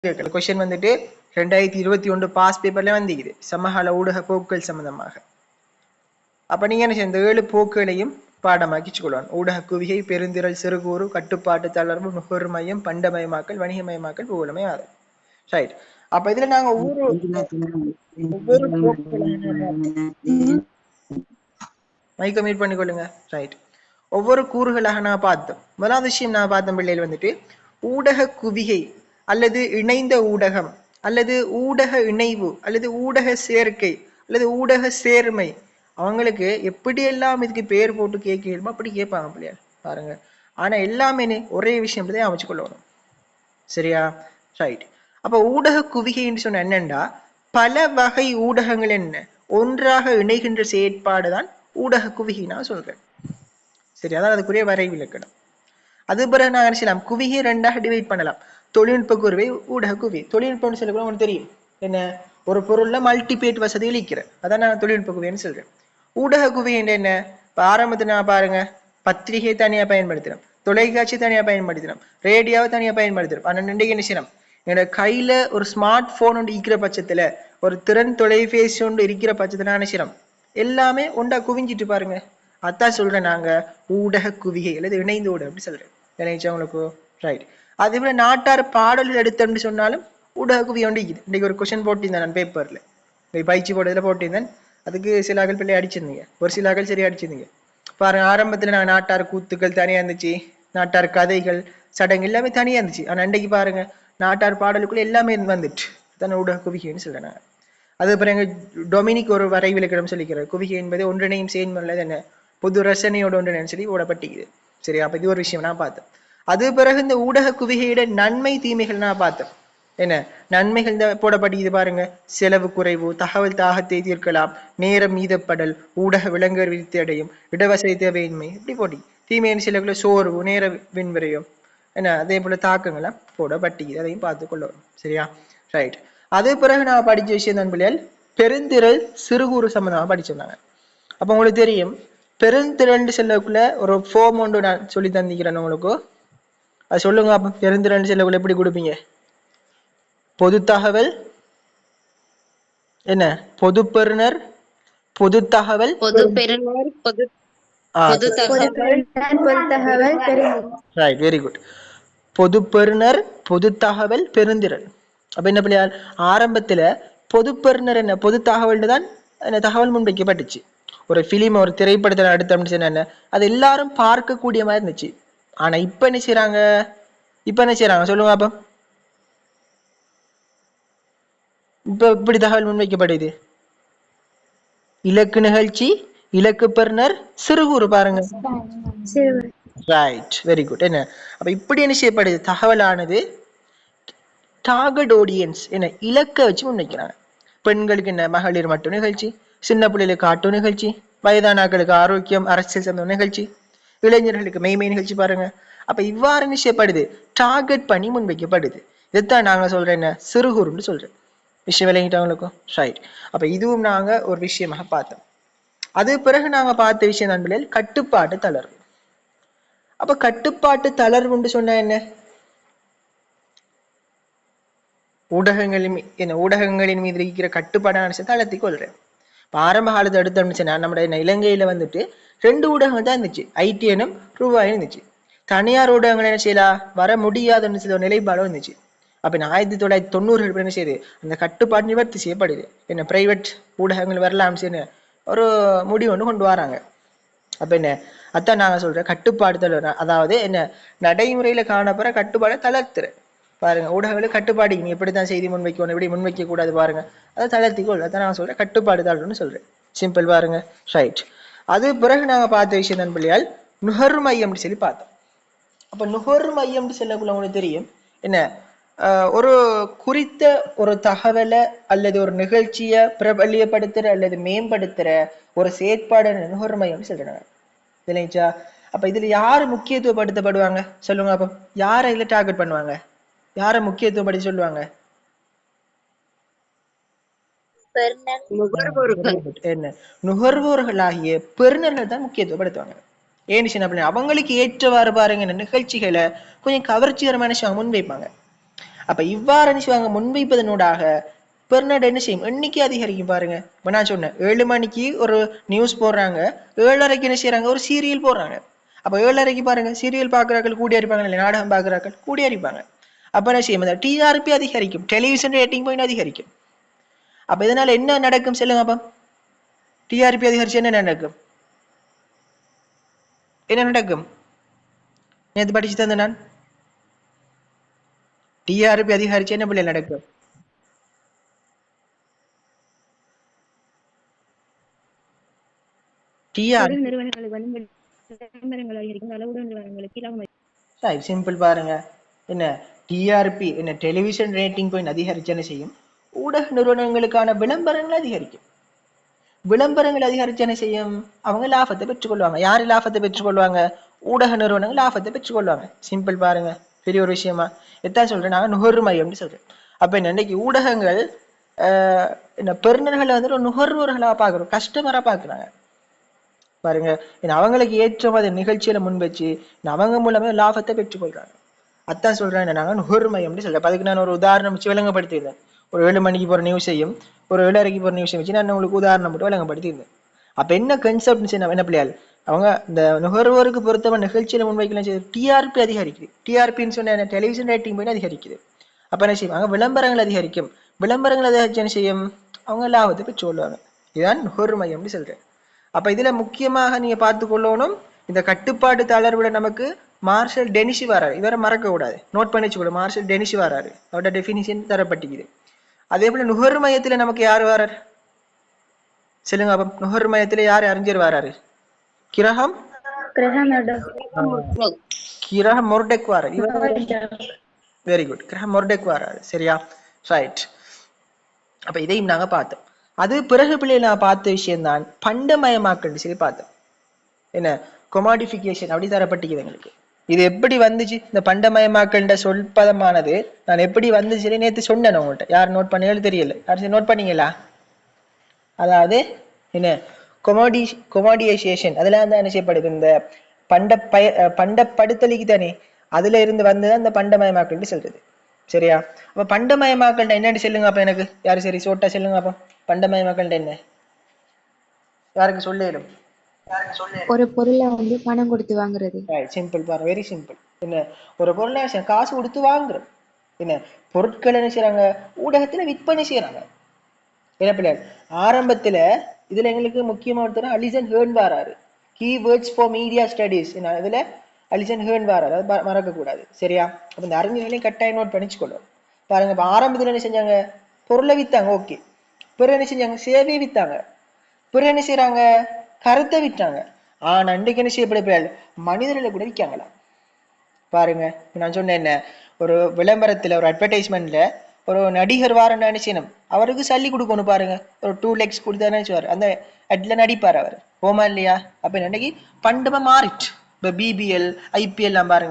Question வந்துட்டு 2021 pass பேப்பர்ல வந்திக்குது சமகால ஊடக போக்குகள் சம்பந்தமாக. அப்ப நீங்க என்ன செய்ய, இந்த 7 போக்குகளையும் பாடமாக்கிச்சு கொள்ளணும். ஊடக குவிகை, பெருந்திரள், சிறுகூறு, கட்டுப்பாட்டு தளர்வு, நுகர்வு மையம், பண்டமயமாக்கல், வணிகமயமாக்கல், பூகோளமயம். ரைட். அப்ப இதுல நாங்க ஒவ்வொரு மைக்க மீட் பண்ணிக்கொள்ளுங்க. ரைட். ஒவ்வொரு கூறுகளாக நான் பார்த்தோம். முதலாவது விஷயம் நான் பார்த்த பிள்ளைகள் வந்துட்டு ஊடக குவிகை அல்லது இணைந்த ஊடகம் அல்லது ஊடக இணைவு அல்லது ஊடக சேர்க்கை அல்லது ஊடக சேர்மை, அவங்களுக்கு எப்படியெல்லாம் இதுக்கு பேர் போட்டு கேட்கணுமோ அப்படி கேட்பாங்க பிள்ளையார் பாருங்க. ஆனா எல்லாமே ஒரே விஷயம் தான் அமைச்சு கொள்ளணும். சரியா? ரைட். அப்ப ஊடக குவிகைன்னு சொன்ன என்னண்டா, பல வகை ஊடகங்கள் என்ன ஒன்றாக இணைகின்ற செயற்பாடுதான் ஊடக குவிகை நான் சொல்றேன். சரி, அதான் அதுக்குரிய வரைவிலக்கணம். அது பிறகு நான் செய்யலாம், குவிகை 2ஆக டிவைட் பண்ணலாம். தொழில்நுட்ப குருவை, ஊடக குவி. தொழில்நுட்பம் சொல்ல கூட உங்களுக்கு தெரியும் என்ன, ஒரு பொருள்ல மல்டிபேட் வசதி அளிக்கிற, அதான் நான் தொழில்நுட்ப குவின்னு சொல்றேன். ஊடக குவி என்ன, இப்ப ஆரம்பத்துல நான் பாருங்க, பத்திரிகை தனியா பயன்படுத்தினோம், தொலைக்காட்சி தனியா பயன்படுத்தினோம், ரேடியோவை தனியா பயன்படுத்தினோம். ஆனா இன்றைக்கு என்ன செய்யணும், என்னோட கையில ஒரு ஸ்மார்ட் போன் ஒன்று இருக்கிற பட்சத்துல, ஒரு திறன் தொலைபேசி ஒன்று இருக்கிற பட்சத்துல என்ன செய்யணும், எல்லாமே ஒன்றா குவிஞ்சிட்டு பாருங்க. அதான் சொல்றேன் நாங்க ஊடக குவிகை அல்லது இணைந்த ஊடகம் அப்படி சொல்றேன். நினைச்சா உங்களுக்கு ரைட். அதே போல நாட்டார் பாடல்கள் எடுத்தோம்னு சொன்னாலும் ஊடக குவி ஒன்றிக்குது. இன்னைக்கு ஒரு கொஸ்டின் போட்டிருந்தேன் நான் பேப்பர்ல, பயிற்சி போட்டதுல போட்டிருந்தேன். அதுக்கு சில அகல் பிள்ளை அடிச்சிருந்தீங்க, ஒரு சில அகல் சரி அடிச்சிருந்தீங்க பாருங்க. ஆரம்பத்துல நான் நாட்டார் கூத்துக்கள் தனியா இருந்துச்சு, நாட்டார் கதைகள் சடங்கு எல்லாமே தனியா இருந்துச்சு. ஆனா இன்றைக்கு பாருங்க நாட்டார் பாடலுக்குள்ள எல்லாமே வந்துட்டு தானே ஊடக குவிகைன்னு சொல்றேன். அது அப்புறம் எங்க டொமினிக் ஒரு வரைவிலக்கணம் சொல்லிக்கிறார். குவிகை என்பது ஒன்றிணையும் செயல்முறை என்ன, பொது ரசனையோட ஒன்றிணைன்னு சொல்லி ஓடப்பட்டிக்குது. சரி, அப்ப இது ஒரு விஷயம் நான் பார்த்தேன். அது பிறகு இந்த ஊடக குவிகையிட நன்மை தீமைகள் நான் பார்த்தேன். என்ன நன்மைகள் போடப்பட்டிக்குது பாருங்க, செலவு குறைவு, தகவல் தாகத்தை தீர்க்கலாம், நேரம் மீதப்படல், ஊடக விலங்குகள் விருத்தி அடையும், இடவசதி தேவையின்மை, இப்படி போட்டி. தீமையின் சிலக்குள்ள சோர்வு, நேர விண்விரையும், என்ன அதே போல தாக்கங்கள்லாம் போடப்பட்டிக்குது, அதையும் பார்த்து கொள்ளணும். சரியா? ரைட். அது பிறகு நான் படிச்ச விஷயம் தான் பிள்ளைகள், பெருந்திரள் சிறுகூறு சம்பந்தமா படிச்சிருந்தாங்க. அப்ப உங்களுக்கு தெரியும், பெருந்திரள் செல்லக்குள்ள ஒரு ஃபார்ம் ஒன்று நான் சொல்லி தந்திக்கிறேன் உங்களுக்கு, அது சொல்லுங்க. அப்ப பெருந்திரள் செல்லக்குள்ள எப்படி கொடுப்பீங்க? பொது தகவல் என்ன, பொது பெறுநர், பொது தகவல், பொது பெறுநர், பொது தகவல். Right, very good. பொது பெறுநர், பொது தகவல், பெருந்திரள். அப்ப என்ன பிள்ளையார், ஆரம்பத்துல பொது பெறுநர் என்ன, பொது தகவல் தான் என்ன தகவல் முன்வைக்கப்பட்டுச்சு. ஒரு பிலிம், ஒரு திரைப்படத்துல அடுத்த என்ன, அது எல்லாரும் பார்க்கக்கூடிய மாதிரி இருந்துச்சு. ஆனா இப்ப என்ன செய்யறாங்க, சொல்லுங்க அப்ப. இப்ப இப்படி தகவல் முன்வைக்கப்படுது, இலக்கு நிகழ்ச்சி, இலக்கு பெறுநர், சிறுகூறு பாருங்க. Right, very good. என்ன அப்ப இப்படி என்ன செய்யப்படுது, தகவலானது டார்கெட் ஆடியன்ஸ் என்ன இலக்க வச்சு முன்வைக்கிறாங்க. பெண்களுக்கு என்ன மகளிர் மட்டும் நிகழ்ச்சி, சின்ன பிள்ளைகளுக்கு ஆட்டோ நிகழ்ச்சி, வயதானாக்களுக்கு ஆரோக்கியம், அரசியல் சம்பந்த நிகழ்ச்சி, இளைஞர்களுக்கு மெய்மை நிகழ்ச்சி பாருங்க. அப்ப இவ்வாறு நிச்சயப்படுது, டார்கெட் பண்ணி முன்வைக்கப்படுது. இதைத்தான் நாங்க சொல்றேன் என்ன, சிறுகூறுன்னு சொல்றேன். விஷயம் விளங்கிட்டவங்களுக்கும் ரைட். அப்ப இதுவும் நாங்க ஒரு விஷயமாக பார்த்தோம். அது பிறகு நாங்க பார்த்த விஷயம் நண்பர்கள் கட்டுப்பாட்டு தளர்வு. அப்ப கட்டுப்பாட்டு தளர்வுன்னு சொன்னா என்ன, ஊடகங்களின் மீது இருக்கிற கட்டுப்பாடான தளர்த்தி கொள்றேன். ஆரம்ப காலத்தை எடுத்தோம்னு நம்ம இலங்கையில வந்துட்டு 2 ஊடகங்கள் தான் இருந்துச்சு, ஐடிஎனும் ரூபாயும் இருந்துச்சு. தனியார் ஊடகங்கள் என்ன செய்யலாம், வர முடியாதுன்னு ஒரு நிலைப்பாடும் இருந்துச்சு. அப்ப 1990 என்ன செய்யுது, அந்த கட்டுப்பாடு நிவர்த்தி செய்யப்படுது. என்ன பிரைவேட் ஊடகங்கள் வரலாம் சரி ஒரு முடிவு ஒன்று கொண்டு வராங்க. அப்ப என்ன, அதான் நாங்க சொல்றேன் கட்டுப்பாடு தளர்வு. அதாவது என்ன, நடைமுறையில காணப்படுற கட்டுப்பாடை தளர்த்துற பாருங்க. ஊடகங்களுக்கு கட்டுப்பாடு, நீ எப்படித்தான் செய்தி முன்வைக்கணும், எப்படி முன்வைக்க கூடாது பாருங்க, அதை தளர்த்திக்கொள். அதான் நான் சொல்றேன் கட்டுப்பாடு தளர்வுன்னு சொல்றேன். சிம்பிள் பாருங்க. ரைட். அது பிறகு நாங்க பார்த்த விஷயம் தான் பிள்ளையால் நுகர்வு மையம் சொல்லி பார்த்தோம். அப்ப நுகர்வு மையம் சொல்லக்குள்ள உங்களுக்கு தெரியும் என்ன, ஒரு குறித்த ஒரு தகவலை அல்லது ஒரு நிகழ்ச்சியை பிரபல்யப்படுத்துற அல்லது மேம்படுத்துற ஒரு செயற்பாடு நுகர்வு மையம் சொல்றாங்க. இல்லைங்களா? அப்ப இதுல யாரு முக்கியத்துவப்படுத்தப்படுவாங்க சொல்லுங்க. அப்ப யாரை இதுல டார்கெட் பண்ணுவாங்க, யாரை முக்கியத்துவப்படுத்தி சொல்லுவாங்க? என்ன, நுகர்வோர்களாகிய பெறுநர்கள் தான் முக்கியத்துவப்படுத்துவாங்க. ஏன்னு அவங்களுக்கு ஏற்றவாறு பாருங்க நிகழ்ச்சிகளை கொஞ்சம் கவர்ச்சிகரமான முன்வைப்பாங்க. அப்ப இவ்வாறு என்ன செய்வாங்க முன்வைப்பதனூடாக பெர்னாட் என்ன செய்யும் எண்ணிக்கை அதிகரிக்கும் பாருங்க. இப்ப நான் சொன்னேன் 7 மணிக்கு ஒரு நியூஸ் போடுறாங்க, 7:30க்கு என்ன செய்யறாங்க ஒரு சீரியல் போடுறாங்க. அப்ப 7:30க்கு பாருங்க சீரியல் பாக்குறாக்கள் கூடி அடிப்பாங்க, இல்லை நாடகம் பாக்குறாக்கள் கூடி அடிப்பாங்க. அப்ப என்ன செய்யும் அந்த டிஆர்பி அதிகரிக்கும், டெலிவிஷன் ரேட்டிங் பாயிண்ட் அதிகரிக்கும். அப்ப இதனால என்ன நடக்கும் சொல்லுங்க அப்ப? டிஆர்பி அதிகரிச்சு என்ன நடக்கும்? என்ன நடக்கும்? நேற்று படிச்சு தந்த நான் டிஆர்பி அதிகரிச்சு என்ன பிள்ளை நடக்கும்? டிஆர் ஊடக நிறுவனங்களுக்கு வந்து விளம்பரங்கள் அதிகரிக்கும், ஊடக நிறுவனங்களுக்கு லாபம் சிம்பிள் பாருங்க. என்ன டிஆர்பி என்ன டெலிவிஷன் ரேட்டிங் பாயிண்ட் அதிகரிச்சு என்ன செய்யும்? ஊடக நிறுவனங்களுக்கான விளம்பரங்கள் அதிகரிக்கும். விளம்பரங்கள் அதிகரிச்சு என்ன செய்யும்? அவங்க லாபத்தை பெற்றுக்கொள்வாங்க. யாரு லாபத்தை பெற்றுக்கொள்வாங்க? ஊடக நிறுவனங்கள் லாபத்தை பெற்றுக்கொள்வாங்க. சிம்பிள் பாருங்க, பெரிய ஒரு விஷயமா எத்தான் சொல்றேன், நான் நுகர்வு மையம்னு சொல்றேன். அப்ப இன்னைக்கு ஊடகங்கள் என்ன பெருநர்களை வந்து ஒரு நுகர்வோர்களா பாக்குறோம், கஸ்டமரா பாக்குறாங்க பாருங்க. அவங்களுக்கு ஏற்ற மாதிரி நிகழ்ச்சியில முன் வச்சு அவங்க மூலமே லாபத்தை பெற்றுக்கொள்றாங்க. அதான் சொல்றேன் நாங்க நுகர்வு மையம்னு சொல்றேன். அதுக்கு நான் ஒரு உதாரணம் வச்சு விளங்கப்படுத்தியிருந்தேன். ஒரு 7 மணிக்கு போற நியூஸையும் ஒரு 7:30க்கு போற நியூஸையும் வச்சு நான் உங்களுக்கு உதாரணம் மட்டும் விளங்கப்படுத்தியிருந்தேன். அப்ப என்ன கன்செப்ட் என்ன பிள்ளையால் அவங்க இந்த நுகர்வோருக்கு பொறுத்தவரை நிகழ்ச்சியில முன்வைக்கலாம் செய்யுது டிஆர்பி அதிகரிக்குது. டிஆர்பின்னு சொன்ன டெலிவிஷன் ரேட்டிங் போய் அதிகரிக்குது. அப்ப என்ன செய்வாங்க? விளம்பரங்கள் அதிகரிக்கும். விளம்பரங்கள் அதிகரிச்சு என்ன செய்யும்? அவங்க லாபத்தை பெற்று கொள்வாங்க. இதுதான் நுகர்வு மையம்னு சொல்றேன். அப்ப இதுல முக்கியமாக நீங்க பார்த்து கொள்ளணும், இந்த கட்டுப்பாட்டு தளர்வுல நமக்கு மார்ஷல் டெனிஷி வராரு. இவரை மறக்க கூடாது, நோட் பண்ணி வச்சுக்கொள்ள. மார்ஷல் டெனிஷி வராரு, அவரோட டெபினிஷன் தரப்பட்டிக்குது. அதே போல நுகர்வு மையத்துல நமக்கு யார் வராரு சொல்லுங்க அப்ப? நுகர்வு மையத்துல யார் அறிஞர் வராரு? கிரஹாம் மொர்டெக் வராரு. வெரி குட், கிரஹாம் மொர்டெக் வராரு. சரியா? ரைட். அப்ப இதையும் நாங்க பார்த்தோம். அது பிறகு பிள்ளைகள் நான் பார்த்த விஷயம் தான் பண்டமயமாக்கல் சொல்லி பார்த்தோம். என்ன கொமாடிஃபிகேஷன் அப்படி தரப்பட்டிக்குது எங்களுக்கு. இது எப்படி வந்துச்சு? இந்த பண்டமயமாக்கல்ன்ற சொல்பதமானது நான் எப்படி வந்துச்சு நேற்று சொன்னேன் உங்கள்கிட்ட. யார் நோட் பண்ணீங்களோ தெரியல. யார் நோட் பண்ணீங்களா? அதாவது என்ன கொமாடியேஷன் அதெல்லாம் தான் என்ன செய்யப்படுது? இந்த பண்டப்படுத்தலிக்கு தானே, அதுல இருந்து வந்துதான் இந்த பண்டமயமாக்கல் சொல்றது. சரியா? அப்ப பண்டமயமாக்கல் என்னன்னு சொல்லுங்க அப்ப எனக்கு. யாரு சரி சோட்டா சொல்லுங்க அப்ப. பண்டமயமாக்கல் என்ன? யாருக்கு சொல்லும்? ஒரு பொருளை வந்து பணம் கொடுத்து வாங்குறது. சிம்பிள் பாரு, வெரி சிம்பிள். என்ன ஒரு பொருளை காசு கொடுத்து வாங்குறோம். என்ன பொருட்கள் என்ன செய்யறாங்க? ஊடகத்துல விற்பனை செய்யறாங்க. என்ன பிள்ளைகள் ஆரம்பத்துல இதுல எங்களுக்கு முக்கியமா ஒருத்தர் அலிசன் ஹேர்ன் வாராரு. Keywords for media studies. இதுல அலிசன் ஹேர்ன் வாராரு, அது மறக்க கூடாது. சரியா? அப்ப இந்த அறிஞர்களையும் கட்டாயம் நோட் பண்ணிச்சுக்கொள்ளும். பாருங்க, இப்ப ஆரம்பத்துல என்ன செஞ்சாங்க? பொருளை வித்தாங்க, ஓகே. பிறகு என்ன செஞ்சாங்க? சேவையை வித்தாங்க. பிறகு என்ன செய்யறாங்க? கருத்தை விற்றாங்க. ஆனா இன்றைக்கு என்ன செய்யப்பட மனிதர்களை கூட விற்காங்களா பாருங்க. நான் சொன்னேன் என்ன, ஒரு விளம்பரத்துல ஒரு அட்வர்டைஸ்மெண்ட்ல ஒரு நடிகர் வாரன்னு நினைச்சேனும் அவருக்கு சல்லி கொடுக்கணும் பாருங்க. ஒரு 2 lakhs கொடுத்தா நினைச்சுவாரு, அந்த அட்ல நடிப்பார் அவர். போமா இல்லையா? அப்ப இன்னைக்கு பண்டமா மாறிட்டு இப்ப பிபிஎல் ஐபிஎல் பாருங்க.